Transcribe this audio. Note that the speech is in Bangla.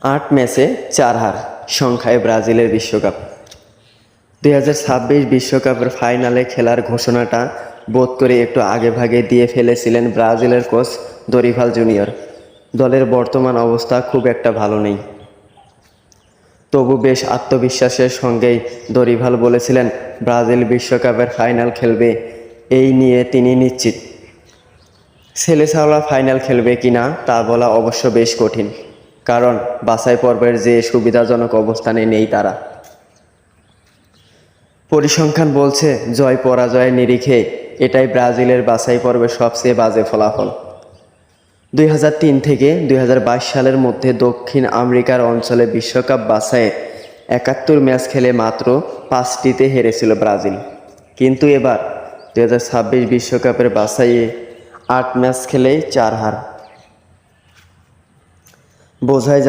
8 ম্যাচে 4 হার সংখ্যায় ব্রাজিলের বিশ্বকাপ। 2026 বিশ্বকাপের ফাইনালে খেলার ঘোষণাটা বোধ করে একটু আগেভাগে দিয়ে ফেলেছিলেন ব্রাজিলের কোচ দরিভাল জুনিয়র। দলের বর্তমান অবস্থা খুব একটা ভালো নেই। তবু বেশ আত্মবিশ্বাসের সঙ্গেই দরিভাল বলেছিলেন ব্রাজিল বিশ্বকাপের ফাইনাল খেলবে, এই নিয়ে তিনি নিশ্চিত। ছেলেছাওলা ফাইনাল খেলবে কিনা তা বলা অবশ্য বেশ কঠিন, কারণ বাছাই পর্বের যে সুবিধাজনক অবস্থানে নেই তারা। পরিসংখ্যান বলছে জয় পরাজয়ের নিরিখে এটাই ব্রাজিলের বাছাই পর্বের সবচেয়ে বাজে ফলাফল। 2003 থেকে 2022 সালের মধ্যে দক্ষিণ আমেরিকার অঞ্চলে বিশ্বকাপ বাছাইয়ে 71 ম্যাচ খেলে মাত্র 5টিতে হেরেছিল ব্রাজিল। কিন্তু এবার 2026 বিশ্বকাপের বাছাইয়ে 8 ম্যাচ খেলেই 4 হার। বোঝাই